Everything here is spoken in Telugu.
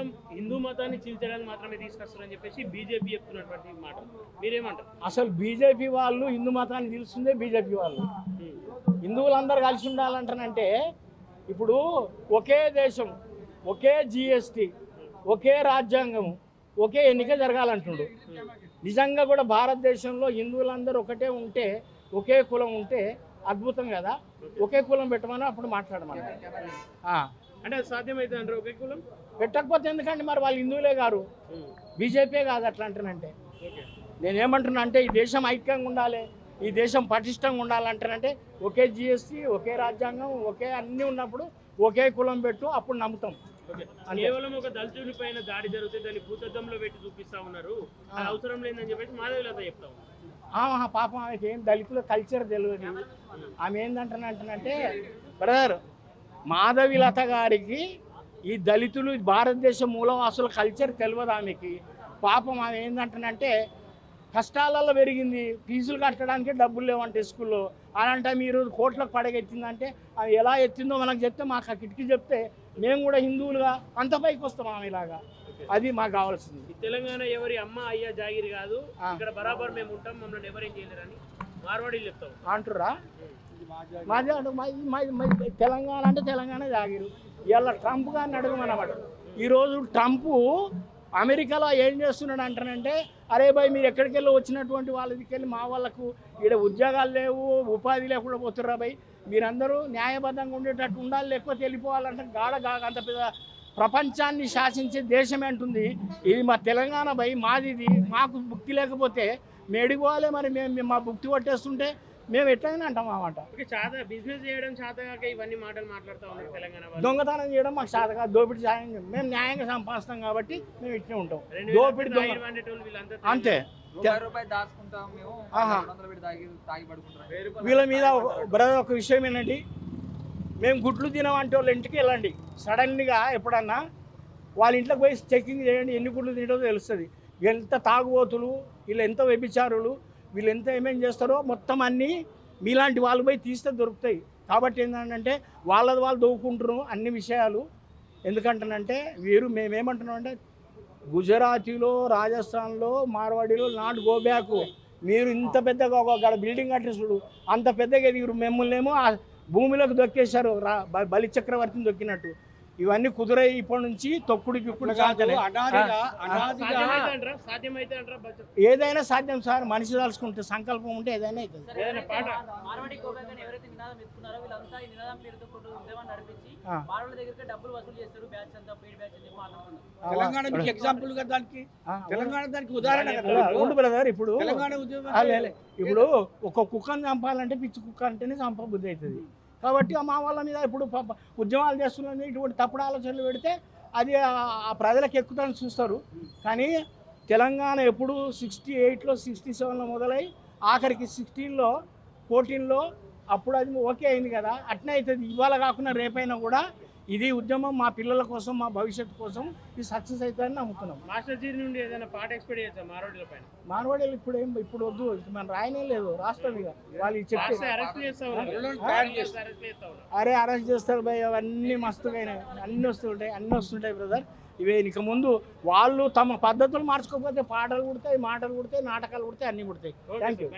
కేవలం హిందూ మతాన్ని చీల్చడానికి మాత్రమే తీసుకొస్తారని చెప్పేసి బీజేపీ చెప్తున్నటువంటి మాట, మీరేమంటారు? అసలు బీజేపీ వాళ్ళు హిందూ మతాన్ని నిలుస్తుందే బీజేపీ వాళ్ళు. హిందువులందరూ కలిసి ఉండాలంటానంటే ఇప్పుడు ఒకే దేశం, ఒకే జిఎస్టీ, ఒకే రాజ్యాంగం, ఒకే ఎన్నిక జరగాలంటున్నాడు. నిజంగా కూడా భారతదేశంలో హిందువులందరూ ఒకటే ఉంటే, ఒకే కులం ఉంటే అద్భుతం కదా. ఒకే కులం పెట్టమని అప్పుడు మాట్లాడమని అంటే అది సాధ్యమైతే అంటారు ఒకే కులం పెట్టకపోతే ఎందుకంటే మరి వాళ్ళు హిందువులే గారు, బీజేపీ కాదు. అట్లా అంటానంటే నేనేమంటున్నా అంటే ఈ దేశం ఐక్యంగా ఉండాలి, ఈ దేశం పటిష్టంగా ఉండాలంటానంటే ఒకే జిఎస్టీ, ఒకే రాజ్యాంగం, ఒకే అన్నీ ఉన్నప్పుడు ఒకే కులం పెట్టు, అప్పుడు నమ్ముతాం. కేవలం ఒక దళితుడి పైన దాడి జరిగితే దాన్ని భూతద్దంలో పెట్టి చూపిస్తా ఉన్నారు, అది అవసరం లేదని చెప్పేసి మాధవిలత చెప్తా ఉన్నారు. పాపం ఆమెకి ఏం దళితుల కల్చర్ తెలియదు. ఆమె ఏంటంటే బ్రదర్, మాధవిలత గారికి ఈ దళితులు భారతదేశ మూలవాసుల కల్చర్ తెలియదు ఆమెకి. పాపం ఆమె ఏంటంటే కష్టాలలో పెరిగింది, ఫీజులు కట్టడానికి డబ్బులు లేవంటే స్కూల్లో. అలాంటి మీరు కోట్లకు పడగెత్తిందంటే అది ఎలా ఎత్తిందో మనకు చెప్తే, మాకు ఆ కిటికీ చెప్తే మేము కూడా హిందువులుగా అంత పైకి వస్తాం ఆమె ఇలాగా. అది మాకు కావాల్సింది. తెలంగాణ ఎవరి అమ్మ అయ్యా జాగిరి కాదు, ఇక్కడ బరాబర్ మేము ఉంటాం, మమ్మల్ని ఎవరేం చేయలేరని మార్వాడీలు చెప్తాం అంటురా. మాది తెలంగాణ అంటే తెలంగాణ జాగిరు. ఇలా ట్రంప్ గారిని అడగమన్నమాట. ఈరోజు ట్రంప్ అమెరికాలో ఏం చేస్తున్నాడు అంటానంటే, అరే భయ్ మీరు ఎక్కడికి వెళ్ళి వచ్చినటువంటి వాళ్ళ దగ్గరికి మా వాళ్ళకు ఇక్కడ ఉద్యోగాలు లేవు, ఉపాధి లేకుండా పోతుర్రా భయ్, మీరందరూ న్యాయబద్ధంగా ఉండేటట్టు ఉండాలి, లేకపోతే వెళ్ళిపోవాలంటే గాఢ అంత పెద్ద ప్రపంచాన్ని శాసించే దేశమే అంటుంది. ఇది మా తెలంగాణ భయ్, మాది ఇది. మాకు భుక్తి లేకపోతే మేడిపోవాలి, మరి మేము మా భుక్తి పట్టేస్తుంటే మేము ఎట్లయినా అంటాం అన్నమాట. బిజినెస్ చేయడం చేతగాక ఇవన్నీ మాటలు మాట్లాడుతూ ఉన్నారు తెలంగాణ. దొంగతనం చేయడం మాకు చేతగా, దోపిడీ సాయం మేము న్యాయంగా సంపాదిస్తాం కాబట్టి మేము ఇట్లే ఉంటాం. దోపిడీ అంతే. వీళ్ళ మీద బ్రదర్ ఒక విషయం ఏంటంటే, మేము గుడ్లు తినమంటే వాళ్ళ ఇంటికి వెళ్ళండి సడన్గా ఎప్పుడన్నా, వాళ్ళ ఇంట్లోకి పోయి చెకింగ్ చేయండి, ఎన్ని గుడ్లు తింటో తెలుస్తుంది. ఎంత తాగుబోతులు, వీళ్ళు ఎంత వ్యభిచారులు, వీళ్ళు ఎంత ఏమేం చేస్తారో మొత్తం అన్నీ మీలాంటి వాళ్ళు పోయి తీస్తే దొరుకుతాయి. కాబట్టి ఏంటంటే వాళ్ళది వాళ్ళు దోవుకుంటున్నారు అన్ని విషయాలు. ఎందుకంటానంటే మేమేమంటున్నాం అంటే, గుజరాతీలో, రాజస్థాన్లో, మార్వాడీలో నాట్ గో బ్యాక్. మీరు ఇంత పెద్దగా ఒక బిల్డింగ్ కట్టేసుడు అంత పెద్దగా ఎదిగిరు, మిమ్మల్నేమో ఆ భూమిలోకి దొక్కేశారు బలి చక్రవర్తిని దొక్కినట్టు. ఇవన్నీ కుదురై ఇప్పటి నుంచి తొక్కుడికి ఏదైనా సాధ్యం సార్, మనిషి తలుచుకుంటే సంకల్పం ఉంటే ఏదైనా అవుతుంది. బ్రదర్ ఇప్పుడు ఒక కుక్కను చంపాలంటే పిచ్చి కుక్క అంటేనే చంప బుద్ధి అవుతుంది. కాబట్టి మా వాళ్ళ మీద ఇప్పుడు ఉద్యమాలు చేస్తున్నది ఇటువంటి తప్పుడు ఆలోచనలు పెడితే అది ఆ ప్రజలకు ఎక్కుతాన్ని చూస్తారు. కానీ తెలంగాణ ఎప్పుడు 68లో 67లో మొదలై ఆఖరికి 16లో 14లో అప్పుడు అది ఓకే అయింది కదా. అట్నే అవుతుంది ఇవాళ కాకుండా రేపైనా కూడా. ఇది ఉద్యమం మా పిల్లల కోసం, మా భవిష్యత్తు కోసం ఇది సక్సెస్ అవుతుందని నమ్ముతున్నాం. మాస్టర్ జీ నుండి ఏదైనా పాట ఎక్స్పెక్ట్ చేయొచ్చా మార్వాడీల పైన? మార్వాడీలు ఇప్పుడు వద్దు, మనం రాయనే లేదు రాష్ట్రం. ఇక వాళ్ళు చెప్తే అరే అరెస్ట్ చేస్తారు భయ్, అవన్నీ మస్తుగా అన్నీ వస్తుంటాయి బ్రదర్. ఇవే ఇక ముందు వాళ్ళు తమ పద్ధతులు మార్చుకోకపోతే పాటలు కుడతాయి, మాటలు కుడతాయి, నాటకాలు కుడతాయి, అన్నీ కుడతాయి. Thank you.